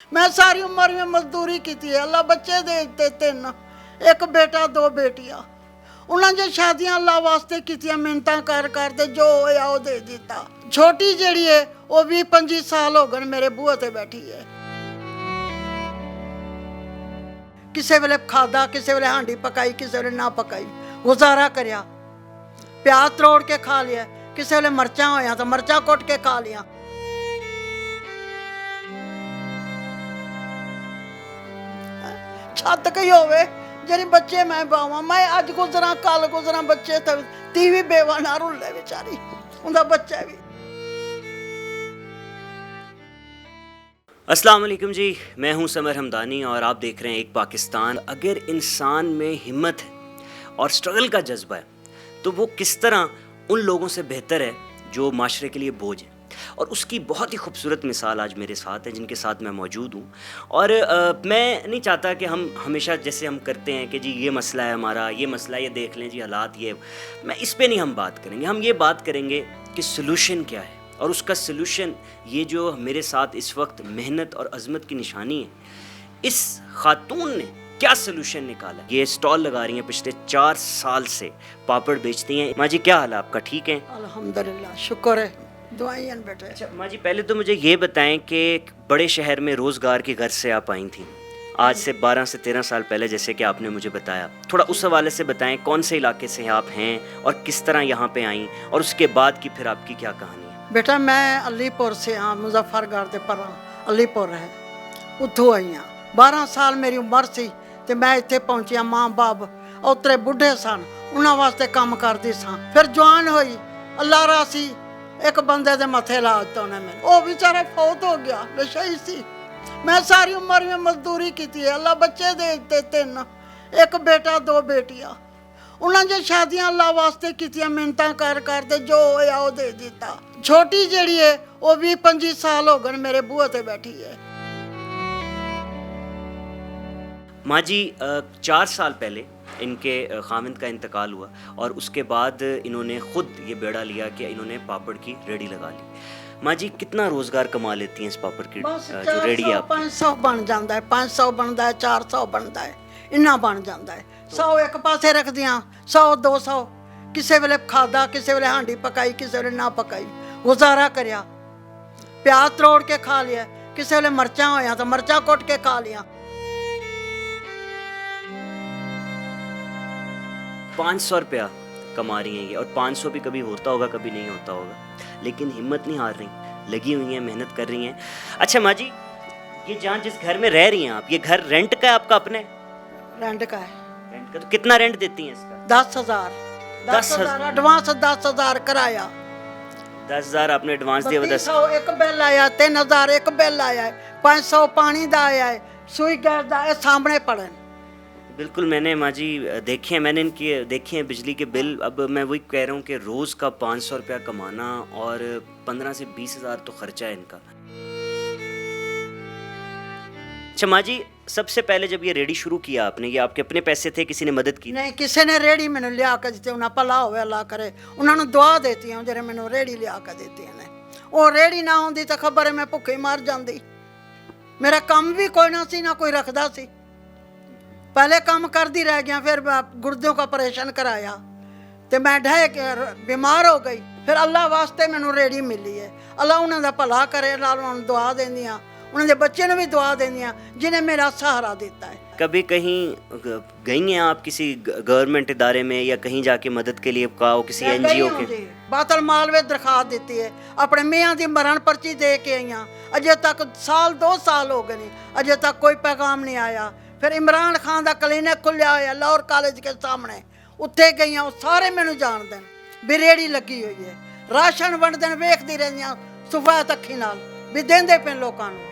मैं सारी उम्र में मजदूरी की थी, अल्लाह बच्चे दे दिते 3, एक बेटा 2 बेटियां। उन्होंने जो शादियां अल्लाह वास्ते की मिन्नत कर दे जो होया वो दे दिता। छोटी जड़ी है वो 20-25 साल हो गए मेरे बूहे ते बैठी है। किसी वेले खादा, किसी वेले हांडी पकाई, किसी वेले ना पकाई, गुजारा करया। प्याज तरोड़ के खा लिया, किसी वेले मरचा होया तो मरचा कुट के खा लिया। छत कई होवे जेरी बच्चे मैं बावा, मैं अज गुजरा कल गुजरा, बच्चे तो तीवी बेवा ना रुले बेचारी, उनका बच्चा भी। अस्सलाम वालेकुम जी, मैं हूं समर हमदानी और आप देख रहे हैं एक पाकिस्तान। अगर इंसान में हिम्मत है और स्ट्रगल का जज्बा है तो वो किस तरह उन लोगों से बेहतर है जो माशरे के लिए बोझ है। और उसकी बहुत ही खूबसूरत मिसाल आज मेरे साथ है, जिनके साथ मैं मौजूद हूँ। और मैं नहीं चाहता कि हम हमेशा जैसे हम करते हैं कि जी ये मसला है हमारा, ये मसला है, ये देख लें जी हालात ये, मैं इस पे नहीं हम बात करेंगे। हम ये बात करेंगे कि सलूशन क्या है और उसका सलूशन ये जो मेरे साथ इस वक्त मेहनत और अज़मत की निशानी है, इस खातून ने क्या सलूशन निकाला। ये स्टॉल लगा रही हैं, पिछले 4 साल से पापड़ बेचती हैं। माँ जी क्या हाल है आपका, ठीक है? अल्हम्दुलिल्लाह, शुक्र है, दुआएं बेटे। अच्छा माँ जी, पहले तो मुझे ये बताएं कि बड़े शहर में रोज़गार के घर से आप आई थी आज से 12 से 13 साल पहले, जैसे कि आपने मुझे बताया। थोड़ा उस हवाले से बताएं कौन से इलाके से आप हैं और किस तरह यहाँ पे आई, और उसके बाद की फिर आपकी क्या कहानी है? बेटा मैं अलीपुर से हाँ, मुजफ्फरगढ़ के पर अलीपुर है, उत्थों आई हाँ। 12 साल मेरी उम्र सी ते मैं इत्थे पहुंची। माँ बाप उतरे बुढ़े सन, उन्होंने वास्ते काम करती सा। फिर जवान हुई, अल्लाह रासी एक बंदे दे मथे ला दिता उन्हें मैंने, वो बेचारा फौत हो गया, नशई सी। मैं सारी उम्र में मजदूरी की थी, अल्लाह बच्चे दे दिते 3, एक बेटा 2 बेटियां। उन्होंने जो शादियां अल्लाह वास्ते की मिन्नत कर दे जो होया वो दे दिता। छोटी जड़ी है वो 20-25 साल हो गए मेरे बूहे ते बैठी है। माँ जी 4 साल पहले इनके खामिंद का इंतकाल हुआ और उसके बाद इन्होंने ख़ुद ये बेड़ा लिया कि इन्होंने पापड़ की रेडी लगा ली। माँ जी कितना रोज़गार कमा लेती हैं इस पापड़ की जो रेडी है आपकी? 500 बन जाता है, 500 बनता है, 400 बनता है, इन्ना बन जाता है। 100 एक पासे रख दिया, 100-200, किसी वेले खादा, किसी वेले हांडी पकाई, किसी वेले ना पकाई, गुजारा करया। प्याज तरोड़ के खा लिया, किसी वेले मरचा होया तो मरचा कुट के खा लिया। 500 रुपया कमा रही हैं ये, और 500 भी कभी होता होगा कभी नहीं होता होगा, लेकिन हिम्मत नहीं हार रही, लगी हुई हैं, मेहनत कर रही हैं। अच्छा माँ जी, ये जहाँ जिस घर में रह रही हैं आप, ये घर रेंट का है आपका अपने? रेंट का है। रेंट का तो कितना रेंट देती हैं इसका? 10,000 एडवांस, 10,000 कराया। 10,000 आपने एडवांस दिया? 200 एक बिल आया, 3,000 एक बिल आया है, 500 पानी का आया है, सुई गैस का सामने पड़े। बिल्कुल, मैंने माँ जी देखे हैं, मैंने इनकी देखे हैं बिजली के बिल। अब मैं वही कह रहा हूँ कि रोज़ का 500 रुपया कमाना और 15 से 20,000 तो खर्चा है इनका। अच्छा माँ जी, सबसे पहले जब ये रेडी शुरू किया आपने, ये आपके अपने पैसे थे, किसी ने मदद की? नहीं, किसी ने रेड़ी मैंने लिया के दी, उन्हें भला होवे अल्लाह करे, उन्होंने दुआ देती हूँ जो मैंने रेड़ी लिया के देती ने। वो रेड़ी ना होंदी तो खबर है मैं भुखे मर जाती। मेरा काम भी कोई ना सी, ना कोई रखदा सी। पहले काम करती रह गया, फिर गुर्दों का ऑपरेशन कराया तो मैं ढह के बीमार हो गई। फिर अल्लाह वास्ते मैनू रेड़ी मिली है, अल्लाह उन्हों का भला करे, उन्होंने दुआ देंदियाँ, उन्होंने बच्चे ने भी दुआ देंदियाँ जिन्हें मेरा सहारा दिता है। कभी कहीं गई हैं आप किसी गवर्नमेंट इदारे में या कहीं जाके मदद के लिए कहा हो, किसी NGO के? बातल माल में दरखास्त दी है, अपने मियाँ की मरण पर्ची दे के आई हाँ, अजे तक 1-2 साल हो गए नहीं, अजे तक कोई पैगाम नहीं आया। फिर इमरान खान का क्लीनिक खुलिया हुआ लाहौर कॉलेज के सामने, उत्थे गई, वो सारे मैनू जान देन भी रेड़ी लगी हुई है। राशन वंड दिन वेखती रही सफायत अखी नाल भी देंदे पे लोगों को।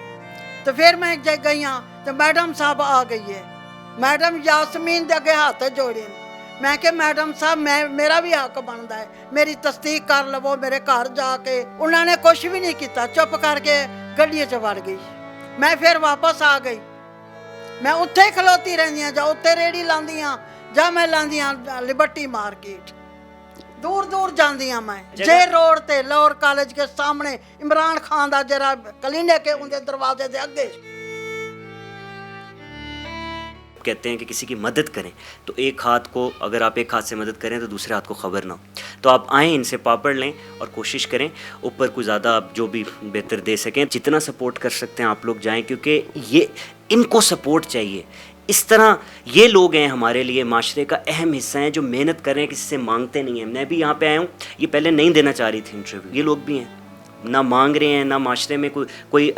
तो फिर मैं गई हाँ तो मैडम साहब आ गई है, मैडम यासमीन दे अगे हाथ जोड़े। मैं कि मैडम साहब मैं मेरा भी हक बनता है, मेरी तस्दीक कर लवो मेरे घर जाके। उन्होंने कुछ भी नहीं किया, चुप करके गड्डी च वड़ गई। मैं फिर वापस आ गई, मैं उत्थे खलोती रही हाँ, जा उत्थे रेड़ी लाँदी हाँ, जा मैं लाँदी हाँ लिबर्टी मार्केट, दूर दूर जाती हाँ मैं। जे रोड ते लाहौर कॉलेज के सामने इमरान खान का जरा क्लीनिक है, उनके दरवाजे के अगे कहते हैं कि किसी की मदद करें तो एक हाथ को, अगर आप एक हाथ से मदद करें तो दूसरे हाथ को खबर ना हो। तो आप आएँ, इनसे पापड़ लें और कोशिश करें ऊपर कुछ ज़्यादा आप जो भी बेहतर दे सकें, जितना सपोर्ट कर सकते हैं आप लोग जाएँ, क्योंकि ये इनको सपोर्ट चाहिए। इस तरह ये लोग हैं हमारे लिए माशरे का अहम हिस्सा हैं, जो मेहनत कर रहे हैं, किसी से मांगते नहीं हैं। मैं भी यहाँ पे आया हूँ, ये पहले नहीं देना चाह रही थी इंटरव्यू, ये लोग भी हैं, ना मांग रहे हैं, ना माशरे में कोई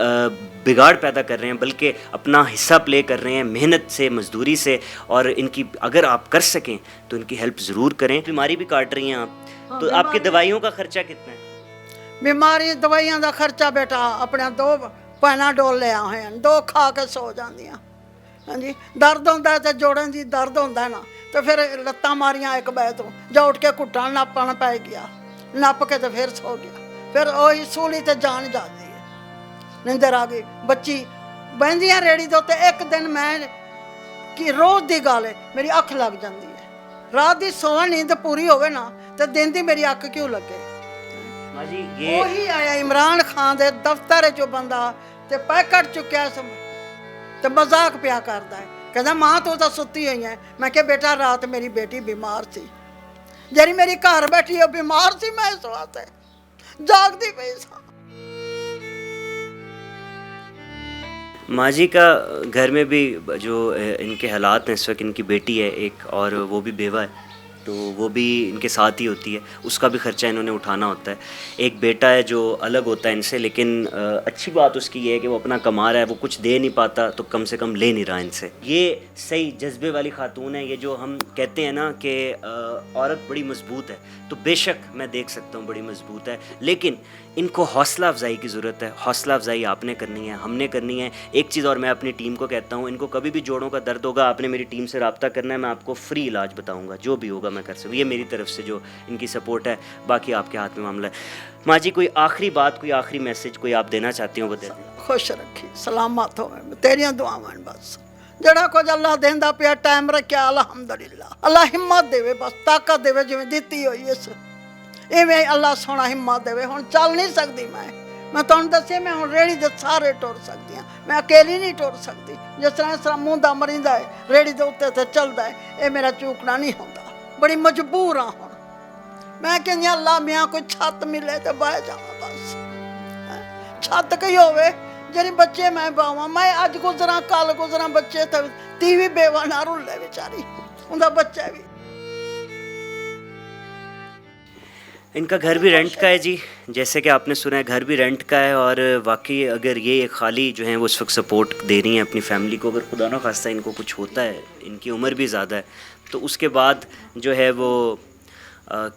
बिगाड़ पैदा कर रहे हैं, बल्कि अपना हिस्सा प्ले कर रहे हैं मेहनत से, मजदूरी से। और इनकी अगर आप कर सकें तो इनकी हेल्प ज़रूर करें। बीमारी भी काट रही हैं आप, तो आपकी दवाइयों का खर्चा कितना है? बीमारी दवाइयां का खर्चा बेटा अपने 2 पैनाडोल ले आए हैं, 2 खा के सो जांदियां। हाँ जी, दर्द होंदा है तो जोड़न दी दर्द होंदा है ना, तो फिर लत्तां मारियां एक बे तो जा उठ के घुट्टण नापण पै गया, नप के तो फिर सो गया, फिर वही सूली ते जान जाती है, नींदर आ गई। बच्ची बहंदियां रेड़ी दे उत्ते, एक दिन मैं कि रोज़ दी गल है मेरी अख लग जाती है, रात दी सोवन नींद पूरी होवे ना तो दिन दी मेरी अख क्यों लगे। वही आया इमरान खान दे दफ्तर चो बंदा ते पैकेट चुक्या ते मजाक पिया करदा है, कहदा मां तू तो सुती हुई है। मैं कहा बेटा रात मेरी बेटी बीमार सी, जरी मेरी घर बैठी है बीमार सी, मैं इस वास्ते जागदी पई सा। माँ जी का घर में भी जो इनके हालात हैं इस वक्त, इनकी बेटी है एक और वो भी बेवा है, तो वो भी इनके साथ ही होती है, उसका भी खर्चा इन्होंने उठाना होता है। एक बेटा है जो अलग होता है इनसे, लेकिन अच्छी बात उसकी ये है कि वो अपना कमा रहा है, वो कुछ दे नहीं पाता तो कम से कम ले नहीं रहा इनसे। ये सही जज्बे वाली खातून है। ये जो हम कहते हैं ना कि औरत बड़ी मजबूत है, तो बेशक मैं देख सकता हूँ बड़ी मजबूत है, लेकिन इनको हौसला अफजाई की ज़रूरत है। हौसला अफजाई आपने करनी है, हमने करनी है। एक चीज़ और मैं अपनी टीम को कहता हूँ, इनको कभी भी जोड़ों का दर्द होगा, आपने मेरी टीम से रब्ता करना है, मैं आपको फ्री इलाज बताऊँगा, जो भी होगा मैं कर सकूँ। ये मेरी तरफ से जो इनकी सपोर्ट है, बाकी आपके हाथ में मामला है। माँ जी, कोई आखिरी बात, कोई आखिरी मैसेज कोई आप देना चाहती हो, बता दें। खुश रखी, सलामत हो, तेरियां दुआवां बस, जड़ा कुछ अल्लाह देंदा पिया टाइम रखिया, अलहमदुलिल्लाह। अल्लाह हिम्मत देवे, बस ताकत देवे, जिवें दित्ती होई इस इवें अल्लाह सोना हिम्मत देवे। हुण चल नहीं सकती मैं तुहानूं दस्सिया, मैं हुण रेहड़ी दे सारे टुर सकदी हां, मैं अकेली नहीं टुर सकती। जिस तरह मुंदा मरींदा है रेहड़ी दे उत्ते ते चलदा है, ये मेरा चूकना नहीं होंदा, बड़ी मजबूर हाँ। हुण मैं कहनी अल्लाह मियाँ कोई छत मिले तो बह जावां, बस छत कही होवे जेरी बच्चे मैं बावां। मैं अज गुजरा कल गुजरा, बच्चे तो तीवी बेवा ना रुले बेचारी, उनका बच्चा भी। इनका घर भी रेंट का है जी, जैसे कि आपने सुना है, घर भी रेंट का है। और वाकई अगर ये खाली जो है वो इस वक्त सपोर्ट दे रही हैं अपनी फैमिली को, अगर खुदा ना खास्ता इनको कुछ होता है, इनकी उम्र भी ज़्यादा है, तो उसके बाद जो है वो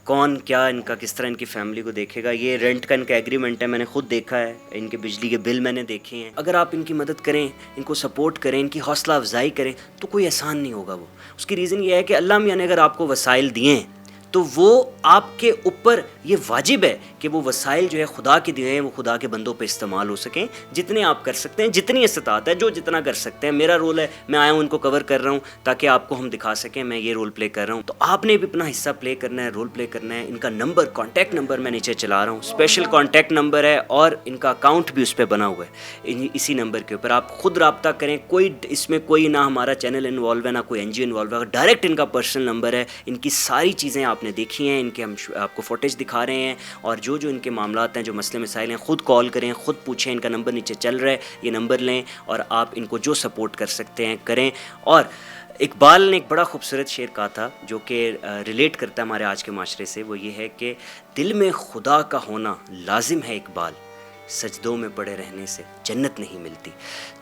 कौन क्या इनका किस तरह इनकी फैमिली को देखेगा। ये रेंट का इनका एग्रीमेंट है, मैंने खुद देखा है, इनके बिजली के बिल मैंने देखे हैं। अगर आप इनकी मदद करें, इनको सपोर्ट करें, इनकी हौसला अफजाई करें, तो कोई एहसान नहीं होगा वो। उसकी रीज़न ये है कि अल्लाह मियाँ ने अगर आपको वसाइल दिए हैं तो वो आपके ऊपर ये वाजिब है कि वो वसाइल जो है खुदा के दिए हैं, वो खुदा के बंदों पे इस्तेमाल हो सकें। जितने आप कर सकते हैं, जितनी इस्तात है, जो जितना कर सकते हैं। मेरा रोल है, मैं आया हूँ इनको कवर कर रहा हूँ ताकि आपको हम दिखा सकें मैं ये रोल प्ले कर रहा हूँ, तो आपने भी अपना हिस्सा प्ले करना है, रोल प्ले करना है। इनका नंबर, कॉन्टैक्ट नंबर मैं नीचे चला रहा हूँ, स्पेशल कॉन्टैक्ट नंबर है और इनका अकाउंट भी उस पर बना हुआ है। इसी नंबर के ऊपर आप खुद रब्ता करें, कोई इसमें कोई ना हमारा चैनल इन्वॉल्व है, ना कोई NGO इन्वॉल्व है, डायरेक्ट इनका पर्सनल नंबर है। इनकी सारी चीज़ें आपने देखी हैं, इनके हम आपको फुटेज दिखा रहे हैं, और जो जो इनके मामलात हैं, जो मसले मसाइल हैं, ख़ुद कॉल करें, ख़ुद पूछें। इनका नंबर नीचे चल रहा है, ये नंबर लें और आप इनको जो सपोर्ट कर सकते हैं करें। और इकबाल ने एक बड़ा खूबसूरत शेर कहा था जो कि रिलेट करता है हमारे आज के माशरे से, वो ये है कि दिल में खुदा का होना लाजिम है इकबाल, सजदों में पड़े रहने से जन्नत नहीं मिलती।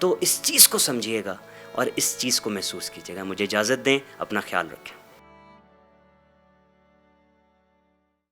तो इस चीज़ को समझिएगा और इस चीज़ को महसूस कीजिएगा। मुझे इजाज़त दें, अपना ख्याल रखें।